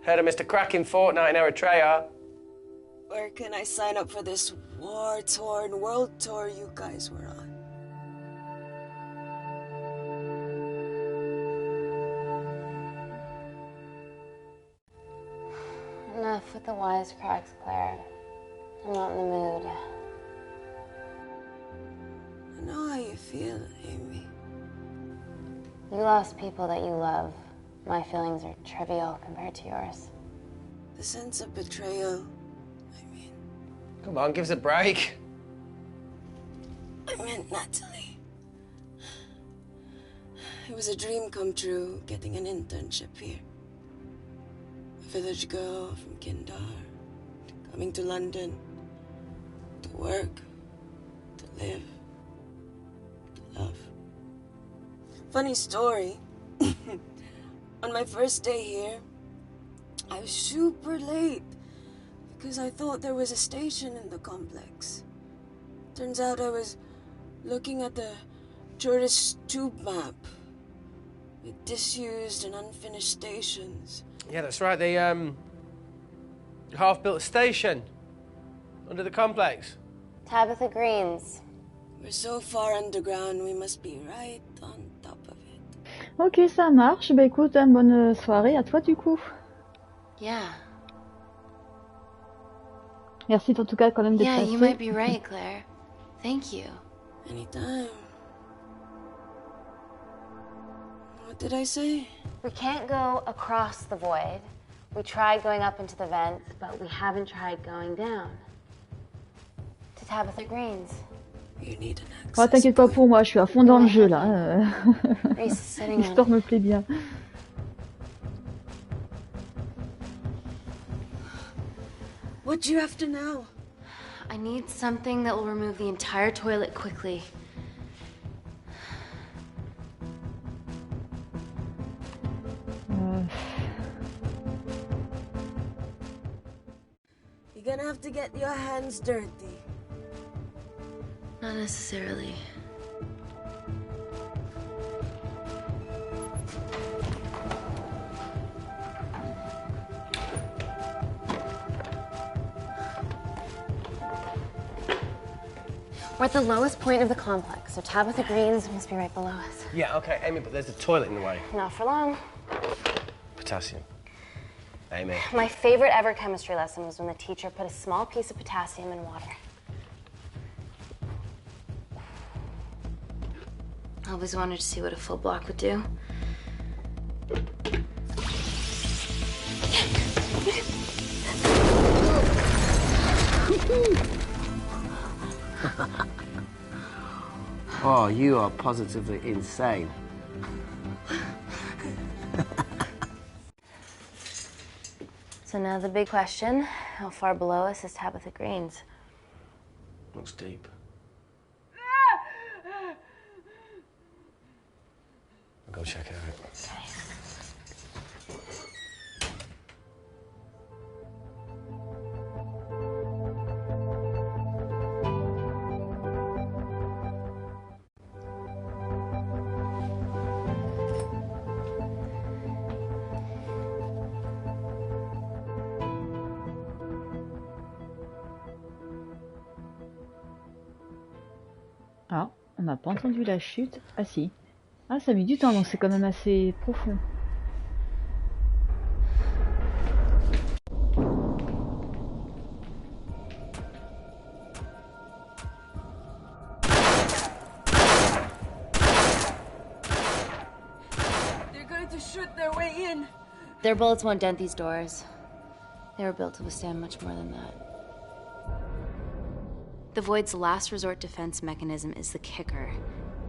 Heard of Mr. Cracking Fortnite in Eritrea. Where can I sign up for this war-torn world tour you guys were on? Enough with the wisecracks, Claire. I'm not in the mood. I know how you feel, Amy. You lost people that you love. My feelings are trivial compared to yours. The sense of betrayal. Come on, give us a break. I meant Natalie. It was a dream come true, getting an internship here. A village girl from Kindar, coming to London, to work, to live, to love. Funny story. On my first day here, I was super late because I thought there was a station in the complex. Turns out I was looking at the tourist tube map with disused and unfinished stations. Yeah, that's right. They half-built a station under the complex. Tabitha Greens. We're so far underground, we must be right on top of it. Ok, ça marche. Bah écoute, hein, bonne soirée à toi du coup. Yeah. Merci en tout cas quand même d'être Yeah, passé. you might be right, Claire. Thank you. Anytime. What did I say? We can't go across the void. We tried going up into the vents, but we haven't tried going down. To Tabitha Greens. You need an access. Oh, t'inquiète pas pour moi, je suis à fond dans le jeu là. L'histoire me plaît bien. What do you have to know? I need something that will remove the entire toilet quickly. You're gonna have to get your hands dirty. Not necessarily. We're at the lowest point of the complex, so Tabitha Greens must be right below us. Yeah, okay, Amy, but there's a toilet in the way. Not for long. Potassium. Amy. My favorite ever chemistry lesson was when the teacher put a small piece of potassium in water. I always wanted to see what a full block would do. Oh, you are positively insane. So now the big question, how far below us is Tabitha Greens? Looks deep. I'll go check it out. Okay. Ah, on n'a pas entendu la chute. Ah si. Ah, ça a mis du temps, donc c'est quand même assez profond. They're going to shoot their way in. Their bullets won't dent these doors. They were built to withstand much more than that. The Void's last resort defense mechanism is the kicker.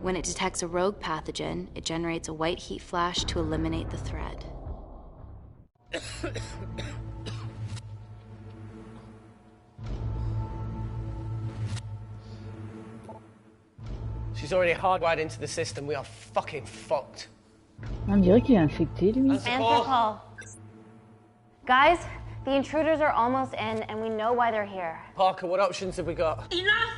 When it detects a rogue pathogen, it generates a white heat flash to eliminate the threat. She's already hardwired into the system. We are fucking fucked. On dirait qu'il est infecté, lui. Answer call. Guys, the intruders are almost in, and we know why they're here. Parker, what options have we got? Enough!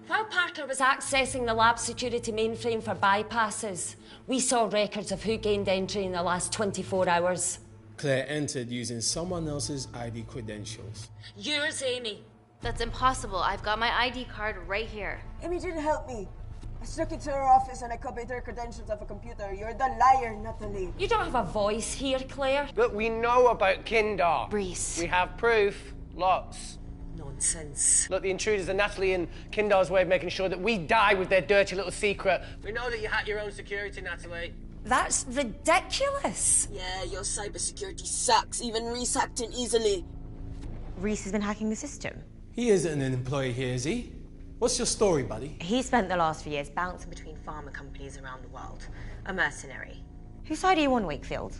While Parker was accessing the lab security mainframe for bypasses, we saw records of who gained entry in the last 24 hours. Claire entered using someone else's ID credentials. Yours, Amy. That's impossible. I've got my ID card right here. Amy didn't help me. I snuck into her office and I copied her credentials off a computer. You're the liar, Natalie. You don't have a voice here, Claire. But we know about Kindar. Reese. We have proof. Lots. Nonsense. Look, the intruders are Natalie and Kindar's way of making sure that we die with their dirty little secret. We know that you hack your own security, Natalie. That's ridiculous. Yeah, your cybersecurity sucks. Even Reese hacked in easily. Reese has been hacking the system. He isn't an employee here, is he? What's your story, buddy? He spent the last few years bouncing between pharma companies around the world. A mercenary. Whose side are you on, Wakefield?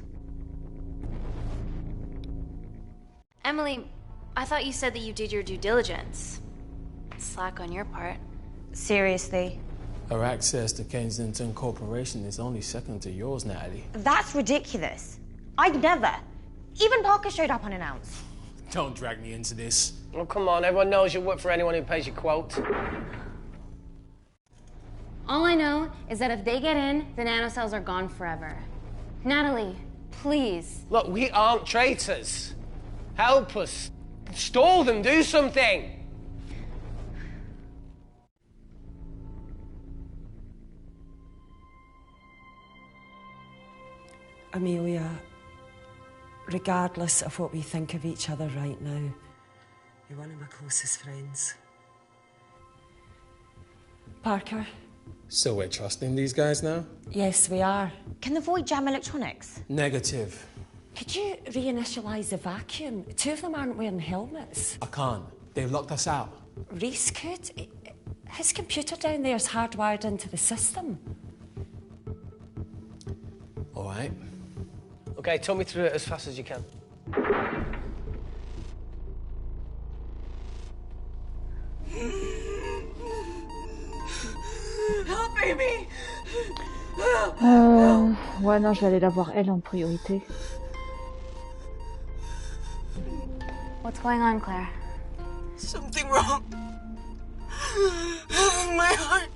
Emily, I thought you said that you did your due diligence. Slack on your part. Seriously? Her access to Kensington Corporation is only second to yours, Natalie. That's ridiculous. I'd never. Even Parker showed up unannounced. Don't drag me into this. Oh, come on. Everyone knows you work for anyone who pays your quote. All I know is that if they get in, the nanocells are gone forever. Natalie, please. Look, we aren't traitors. Help us. Stall them. Do something. Amelia, regardless of what we think of each other right now, you're one of my closest friends. Parker? So we're trusting these guys now? Yes, we are. Can the Void jam electronics? Negative. Could you reinitialize the vacuum? Two of them aren't wearing helmets. I can't. They've locked us out. Reese could. His computer down there is hardwired into the system. All right. Okay, talk me through it as fast as you can. Help, baby! Ouais, non, je vais aller la voir elle en priorité. What's going on, Claire? Something wrong. My heart.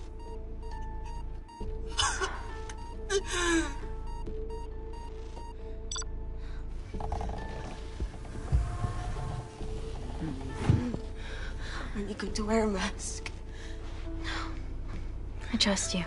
Are you going to wear a mask? I trust you.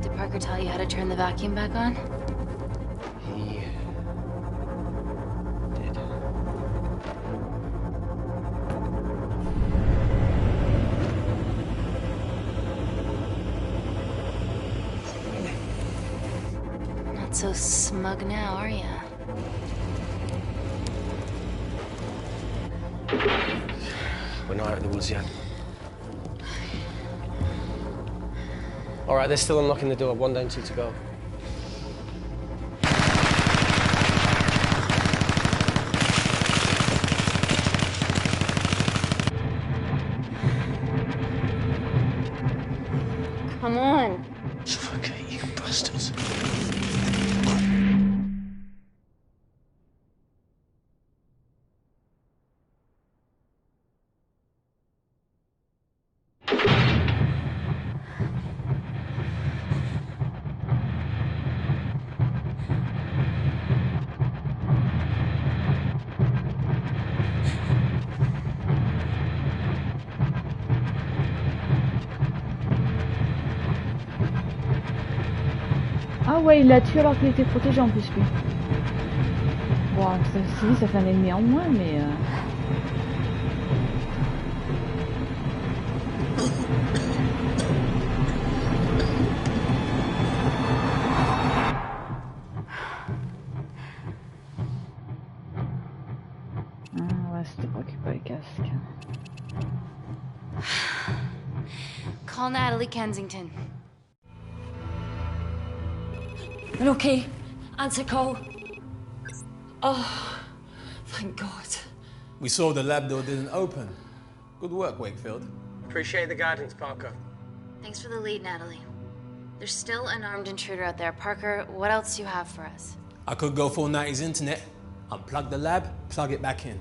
Did Parker tell you how to turn the vacuum back on? He did. Not so smug now, are you? We're not out of the woods yet. All right, they're still unlocking the door. 1 down, 2 to go. Come on. Okay, you bastards. Ah ouais, il l'a tué alors qu'il était protégé en plus, lui. Bon, ça fait un ennemi en moins, mais... Ah ouais, c'était pour récupérer le casque. Call Natalie Kensington. You're okay. Answer call. Oh, thank God. We saw the lab door didn't open. Good work, Wakefield. Appreciate the guidance, Parker. Thanks for the lead, Natalie. There's still an armed intruder out there. Parker, what else do you have for us? I could go full 90s internet, unplug the lab, plug it back in.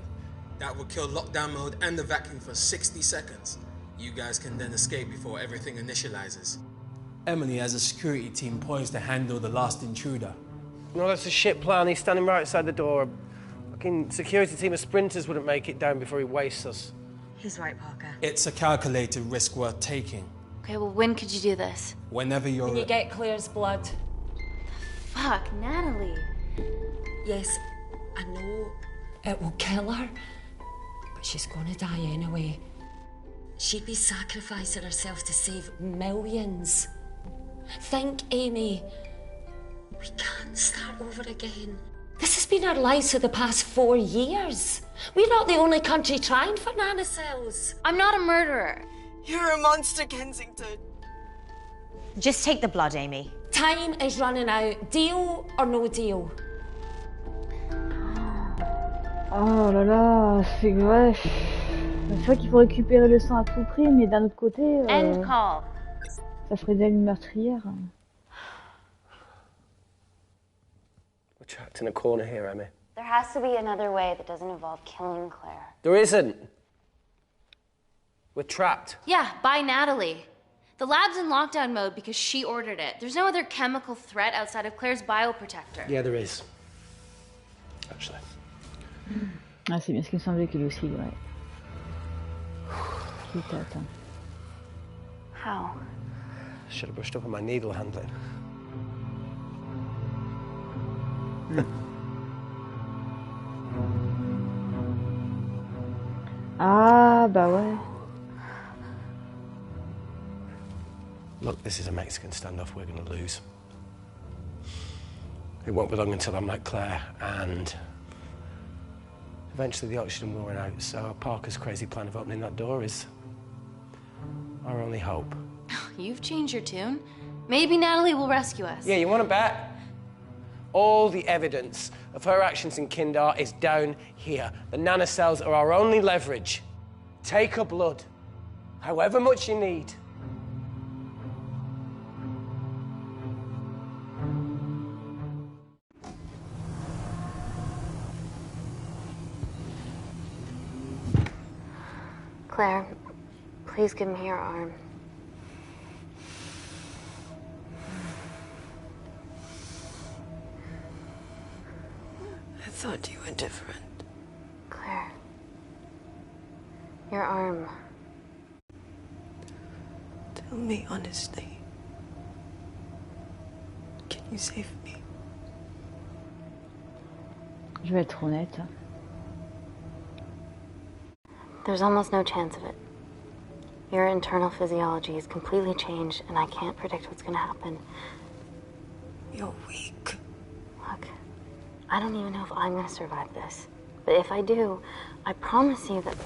That would kill lockdown mode and the vacuum for 60 seconds. You guys can then escape before everything initializes. Emily has a security team poised to handle the last intruder. No, that's a shit plan. He's standing right outside the door. A fucking security team of sprinters wouldn't make it down before he wastes us. He's right, Parker. It's a calculated risk worth taking. Okay, well, when could you do this? Whenever you're... When you get Claire's blood. Fuck, Natalie. Yes, I know it will kill her, but she's gonna die anyway. She'd be sacrificing herself to save millions. Think, Amy. We can't start over again. This has been our lives for the past 4 years. We're not the only country trying for nanocells. I'm not a murderer. You're a monster, Kensington. Just take the blood, Amy. Time is running out. Deal or no deal? Oh là là, c'est vrai. C'est vrai qu'il faut récupérer le sang à tout prix, mais d'un autre côté, End call. Ça ferait d'elle une meurtrière. We're trapped in a corner here, Emmy. There has to be another way that doesn't involve killing Claire. There isn't. We're trapped. Yeah, by Natalie. The lab's in lockdown mode because she ordered it. There's no other chemical threat outside of Claire's bioprotector. Yeah, there is. Actually. Ah, c'est bien ce qu'il me semblait que lui aussi, ouais. Qui t'attend. How? Should have brushed up on my needle handling. Ah, bah ouais. Look, this is a Mexican standoff we're going to lose. It won't be long until I'm like Claire, and eventually the oxygen will run out, so Parker's crazy plan of opening that door is our only hope. You've changed your tune. Maybe Natalie will rescue us. Yeah, you want to bet? All the evidence of her actions in Kindar is down here. The nanocells are our only leverage. Take her blood, however much you need. Claire, please give me your arm. I thought you were different. Claire. Your arm. Tell me honestly. Can you save me? Je vais être honnête. There's almost no chance of it. Your internal physiology is completely changed, and I can't predict what's going to happen. You're weak. Look, I don't even know if I'm going to survive this. But if I do, I promise you that...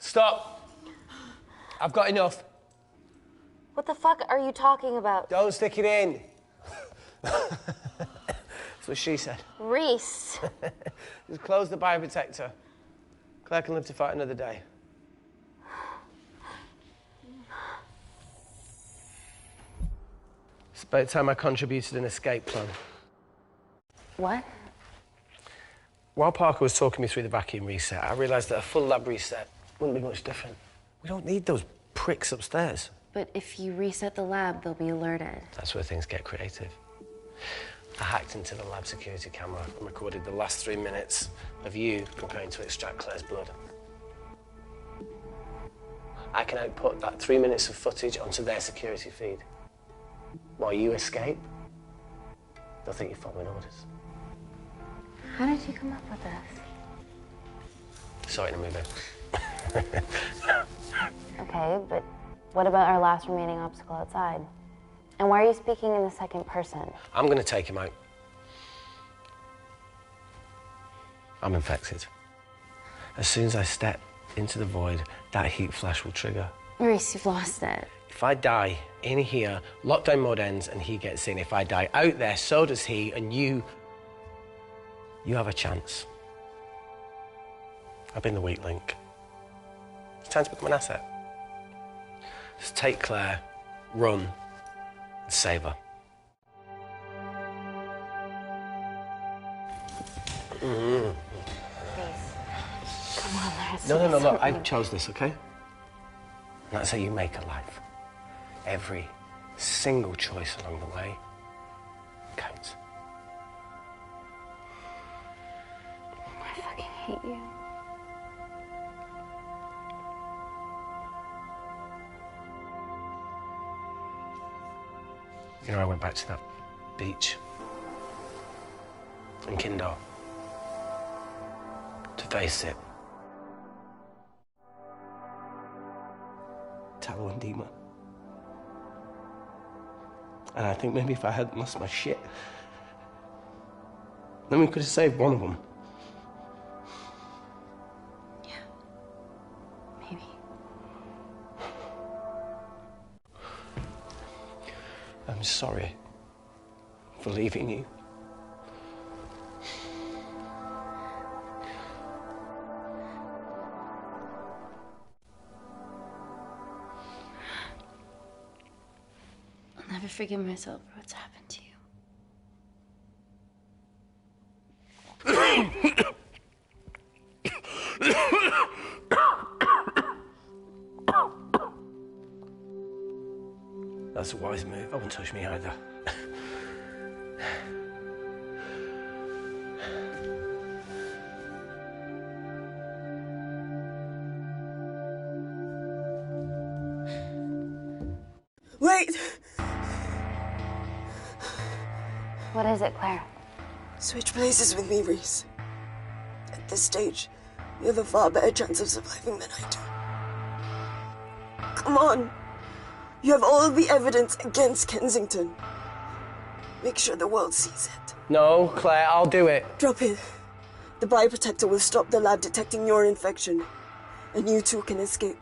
Stop! I've got enough. What the fuck are you talking about? Don't stick it in. That's what she said. Reese. Just close the bioprotector. Claire can live to fight another day. It's about time I contributed an escape plan. What? While Parker was talking me through the vacuum reset, I realised that a full lab reset wouldn't be much different. We don't need those pricks upstairs. But if you reset the lab, they'll be alerted. That's where things get creative. I hacked into the lab security camera and recorded the last 3 minutes of you preparing to extract Claire's blood. I can output that 3 minutes of footage onto their security feed. While you escape, they'll think you're following orders. How did you come up with this? Saw it in a movie. Okay, but what about our last remaining obstacle outside? And why are you speaking in the second person? I'm gonna take him out. I'm infected. As soon as I step into the void, that heat flash will trigger. Reese, you've lost it. If I die in here, lockdown mode ends and he gets in. If I die out there, so does he, and you have a chance. I've been the weak link. It's time to become an asset. Just take Claire, run, and save her. Reese, come on, there's No, look, I something. chose this, okay? And that's how you make a life. Every single choice along the way counts. I fucking hate you. You know, I went back to that beach in Kindar to face it. Tallow and Dima. And I think maybe if I hadn't lost my shit, then we could have saved one of them. Maybe. I'm sorry for leaving you. I'll never forgive myself for what's happened to you. That's a wise move. I won't touch me either. Wait! What is it, Claire? Switch places with me, Reese. At this stage, you have a far better chance of surviving than I do. Come on. You have all of the evidence against Kensington. Make sure the world sees it. No, Claire, I'll do it. Drop it. The bioprotector will stop the lab detecting your infection, and you two can escape.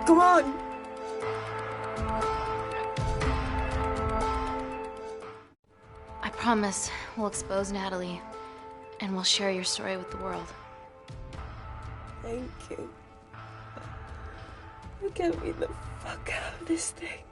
Come on! I promise we'll expose Natalie, and we'll share your story with the world. Thank you. You get me the fuck out of this thing.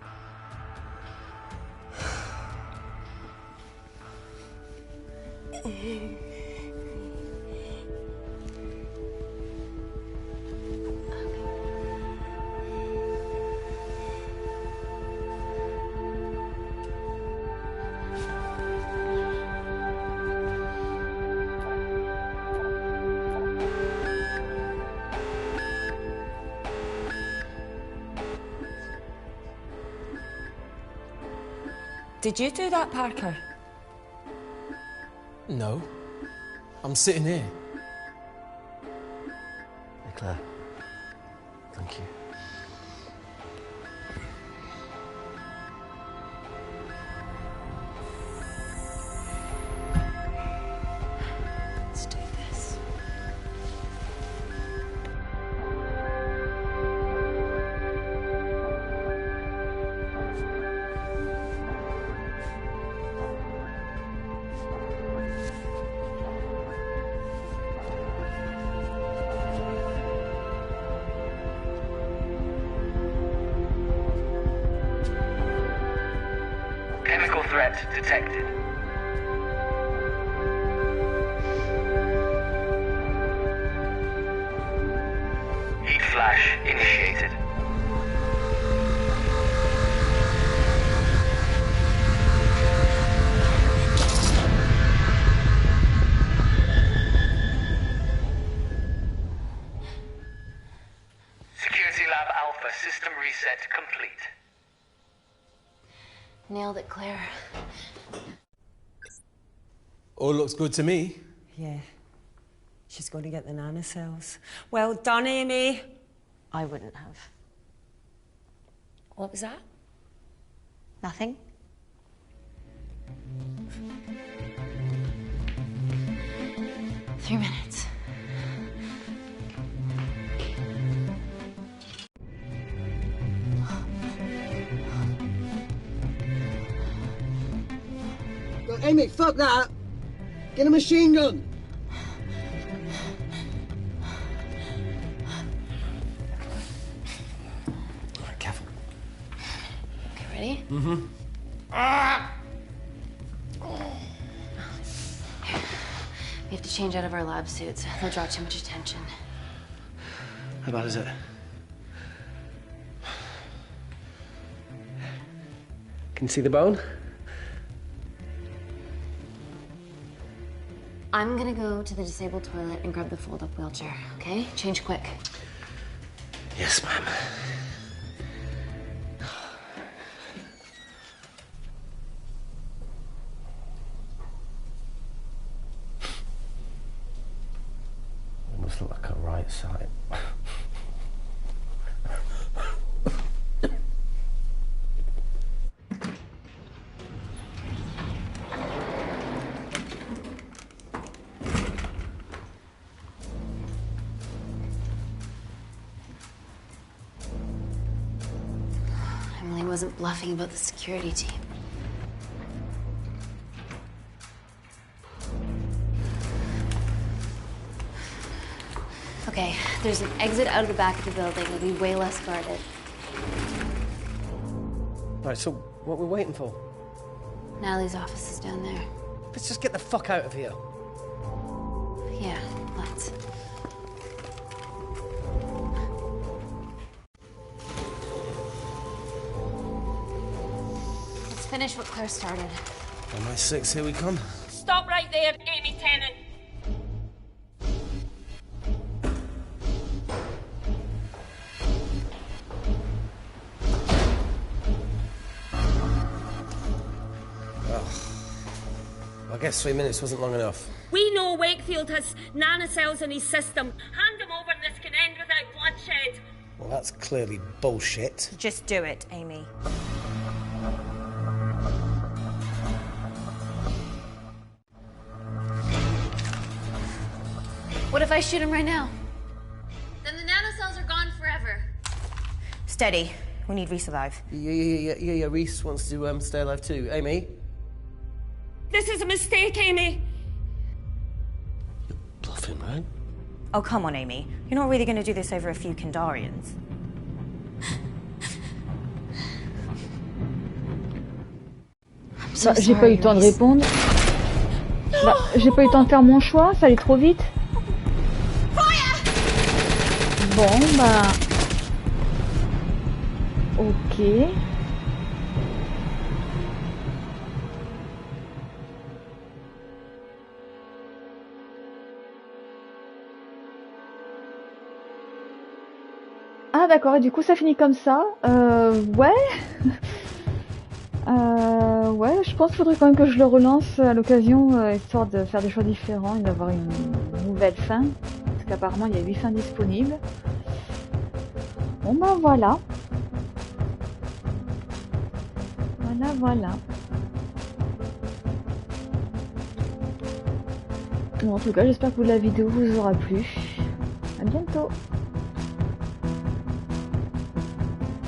Did you do that, Parker? No. I'm sitting here. Hey, Claire. Thank you. Let's do this. Chemical threat detected. Heat flash initiated. System reset complete. Nailed it, Claire. All looks good to me. Yeah. She's going to get the nanocells. Well done, Amy. I wouldn't have. What was that? Nothing. 3 minutes. Yo, Amy, fuck that! Get a machine gun! Alright, careful. Okay, ready? Mm-hmm. Ah! We have to change out of our lab suits. They'll draw too much attention. How bad is it? Can you see the bone? I'm gonna go to the disabled toilet and grab the fold-up wheelchair, okay? Change quick. Yes, ma'am. Almost look like a right side. Emily wasn't bluffing about the security team. Okay, there's an exit out of the back of the building. It'll be way less guarded. Right, so what we're waiting for? Natalie's office is down there. Let's just get the fuck out of here. Yeah, let's. Let's finish what Claire started. MI6, here we come. Stop right there, Amy Tennant. I guess 3 minutes wasn't long enough. We know Wakefield has nanocells in his system. Hand them over and this can end without bloodshed. Well, that's clearly bullshit. Just do it, Amy. What if I shoot him right now? Then the nanocells are gone forever. Steady. We need Reese alive. Yeah, Reese wants to stay alive too. Amy? This is a mistake, Amy. Bluffing, right? Oh, come on, Amy. You're not really going to do this over a few Kindarians. Bah, j'ai pas eu le temps de répondre. Bah, j'ai pas eu le temps de faire mon choix, ça allait trop vite. Bon, bah... Ok. Ah d'accord, et du coup ça finit comme ça. Ouais. Ouais, je pense qu'il faudrait quand même que je le relance à l'occasion, histoire de faire des choix différents et d'avoir une nouvelle fin. Parce qu'apparemment il y a 8 fins disponibles. Bon bah voilà. Voilà. Bon, en tout cas, j'espère que la vidéo vous aura plu. À bientôt.